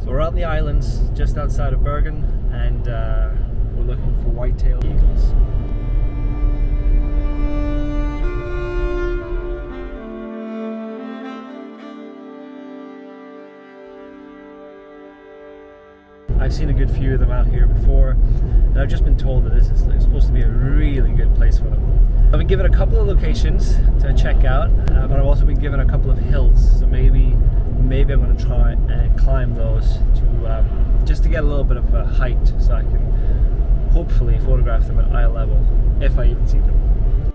So we're out in the islands just outside of Bergen, and we're looking for white-tailed eagles. I've seen a good few of them out here before, and I've just been told that this is supposed to be a really good place for them. I've been given a couple of locations to check out, but I've also been given a couple of hills, so maybe I'm going to try and climb those to just to get a little bit of a height, so I can hopefully photograph them at eye level if I even see them.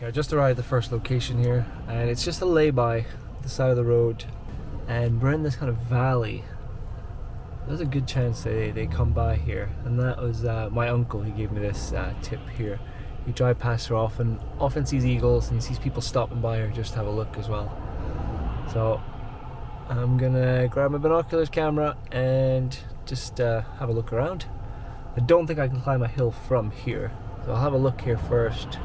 I just arrived at the first location here, and it's just a lay-by the side of the road, and we're in this kind of valley. There's a good chance they come by here, and that was my uncle. He gave me this tip here. You drive past her often sees eagles, and he sees people stopping by her just to have a look as well. So I'm gonna grab my binoculars camera and just have a look around. I don't think I can climb a hill from here, so I'll have a look here first.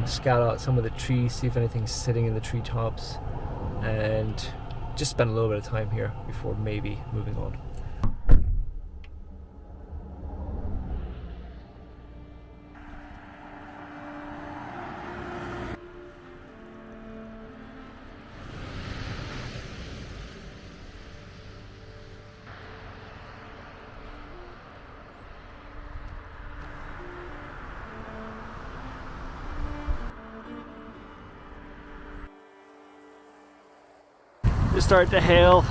Scout out some of the trees, see if anything's sitting in the treetops, and just spend a little bit of time here before maybe moving on. Just start to hail.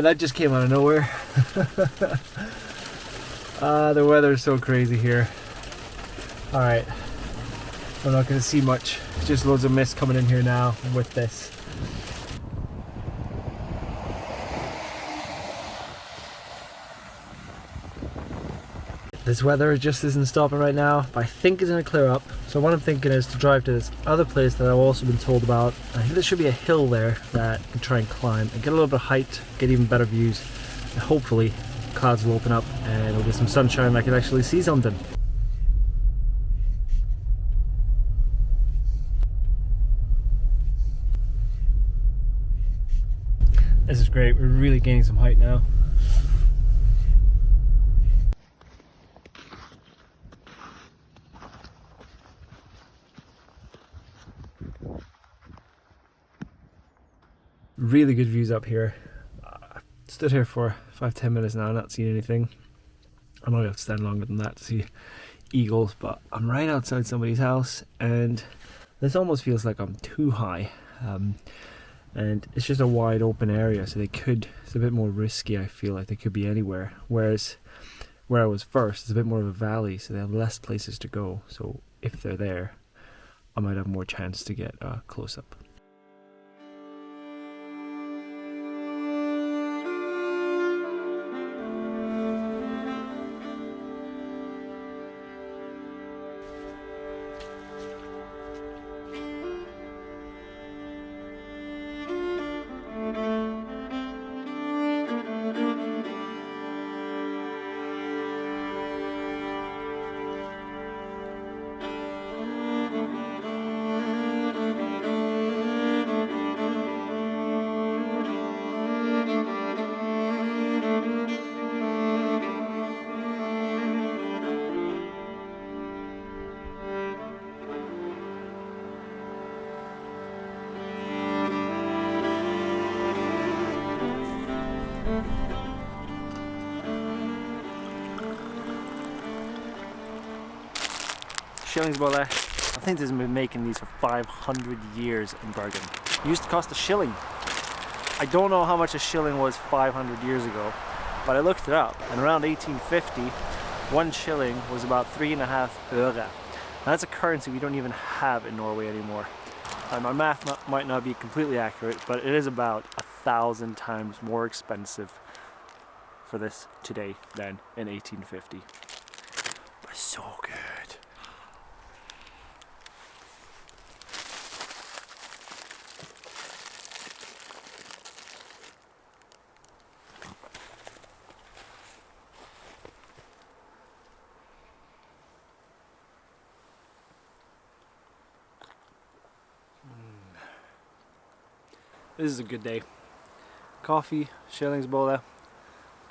That just came out of nowhere. The weather is so crazy here. Alright, I'm not going to see much. Just loads of mist coming in here now with this. This weather just isn't stopping right now, but I think it's going to clear up. So what I'm thinking is to drive to this other place that I've also been told about. I think there should be a hill there that I can try and climb and get a little bit of height, get even better views. And hopefully clouds will open up and it'll get some sunshine and I can actually see something. This is great, we're really gaining some height now. Really good views up here. Stood here for 5-10 minutes now, not seeing anything. I'm not going to stand longer than that to see eagles, but I'm right outside somebody's house, and this almost feels like I'm too high. And it's just a wide open area, so it's a bit more risky. I feel like they could be anywhere. Whereas where I was first, it's a bit more of a valley, so they have less places to go. So if they're there, I might have more chance to get close up. Skillingsbolle. I think they've been making these for 500 years in Bergen. It used to cost a shilling. I don't know how much a shilling was 500 years ago, but I looked it up, and around 1850, 1 shilling was about 3,5 øre. And that's a currency we don't even have in Norway anymore. My math might not be completely accurate, but it is about 1,000 times more expensive for this today than in 1850. But so good. This is a good day. Coffee, skillingsbolle,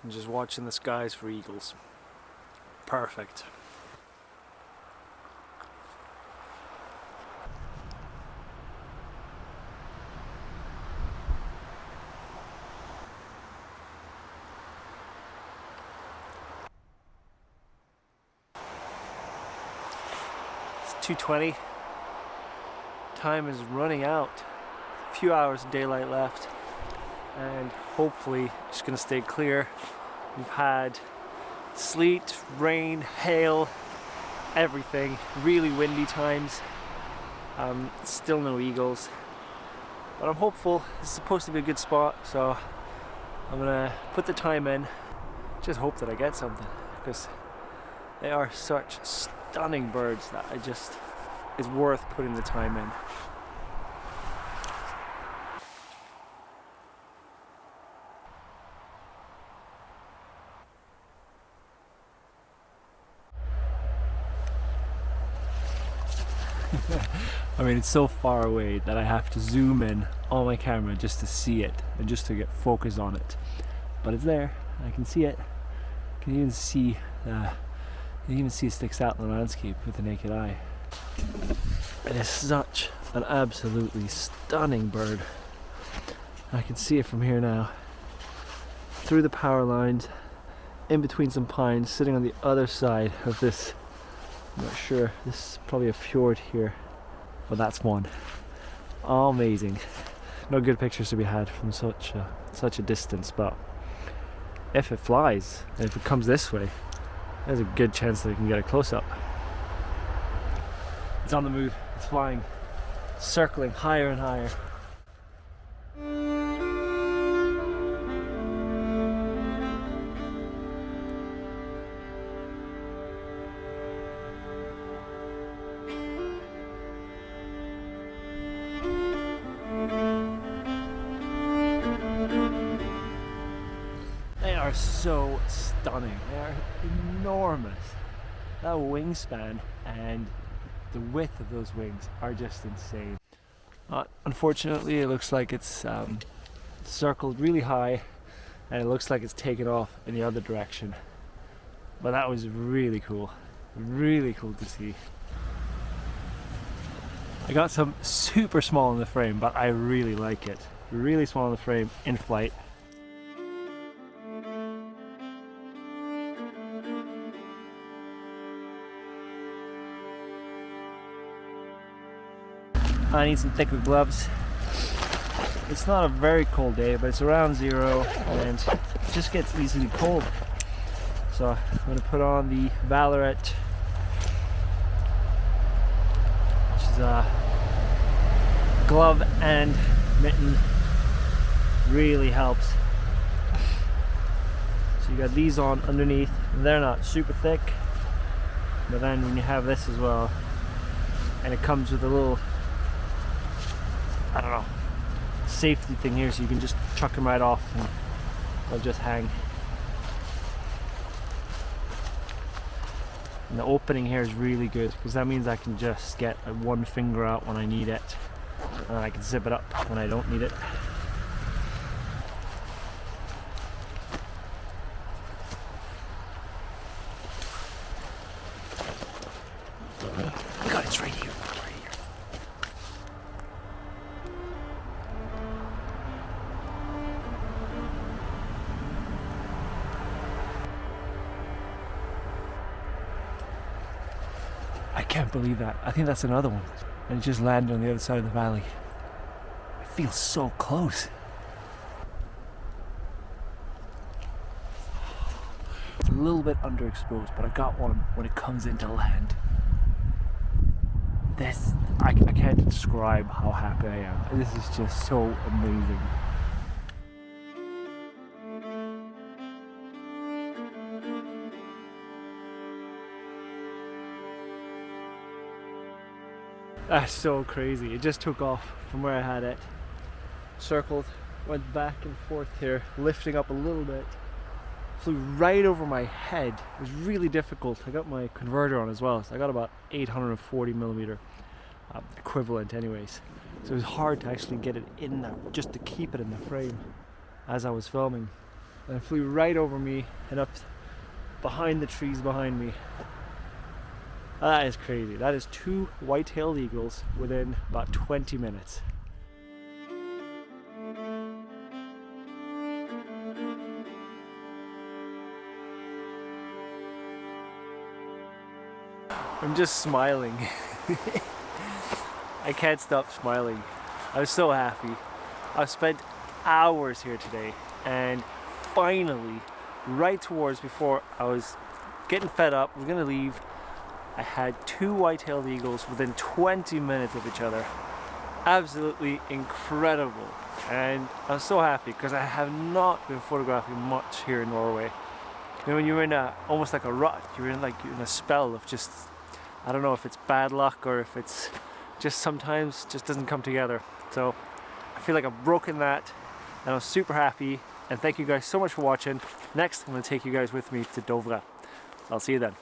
and just watching the skies for eagles. Perfect. It's 2:20. Time is running out. A few hours of daylight left, and hopefully it's gonna stay clear. We've had sleet, rain, hail, everything. Really windy times. Still no eagles, but I'm hopeful. This is supposed to be a good spot, so I'm gonna put the time in. Just hope that I get something, because they are such stunning birds that it's worth putting the time in. I mean, it's so far away that I have to zoom in on my camera just to see it and just to get focus on it. But it's there. I can see it. You can even see it sticks out in the landscape with the naked eye. It is such an absolutely stunning bird. I can see it from here now. Through the power lines, in between some pines, sitting on the other side of this. I'm not sure, this is probably a fjord here, but that's one. Amazing. No good pictures to be had from such a distance, but if it flies, and if it comes this way, there's a good chance that we can get a close-up. It's on the move, it's flying, circling higher and higher. They are so stunning. They are enormous. That wingspan and the width of those wings are just insane. Unfortunately, it looks like it's circled really high, and it looks like it's taken off in the other direction. But that was really cool to see. I got some super small in the frame, but I really like it. Really small in the frame, in flight. I need some thicker gloves. It's not a very cold day, but it's around 0 and it just gets easily cold. So I'm going to put on the Valorant, which is a glove and mitten. Really helps. So you got these on underneath, and they're not super thick, but then when you have this as well, and it comes with a little, I don't know, safety thing here, so you can just chuck them right off and they'll just hang. And the opening here is really good, because that means I can just get one finger out when I need it, and I can zip it up when I don't need it. God, it's right here. I can't believe that. I think that's another one. And it just landed on the other side of the valley. It feels so close. It's a little bit underexposed, but I got one when it comes into land. This, I can't describe how happy I am. This is just so amazing. That's so crazy. It just took off from where I had it. Circled, went back and forth here, lifting up a little bit. Flew right over my head. It was really difficult. I got my converter on as well, so I got about 840mm equivalent anyways. So it was hard to actually get it in there, just to keep it in the frame as I was filming. And it flew right over me and up behind the trees behind me. That is crazy. That is 2 white-tailed eagles within about 20 minutes. I'm just smiling. I can't stop smiling. I was so happy. I've spent hours here today, and finally, right towards before I was getting fed up, I was gonna leave, I had 2 white-tailed eagles within 20 minutes of each other. Absolutely incredible. And I was so happy because I have not been photographing much here in Norway. You know, when you're in almost like a rut, you're in a spell of just, I don't know if it's bad luck or if it's just sometimes just doesn't come together. So I feel like I've broken that, and I'm super happy. And thank you guys so much for watching. Next, I'm going to take you guys with me to Dovre. I'll see you then.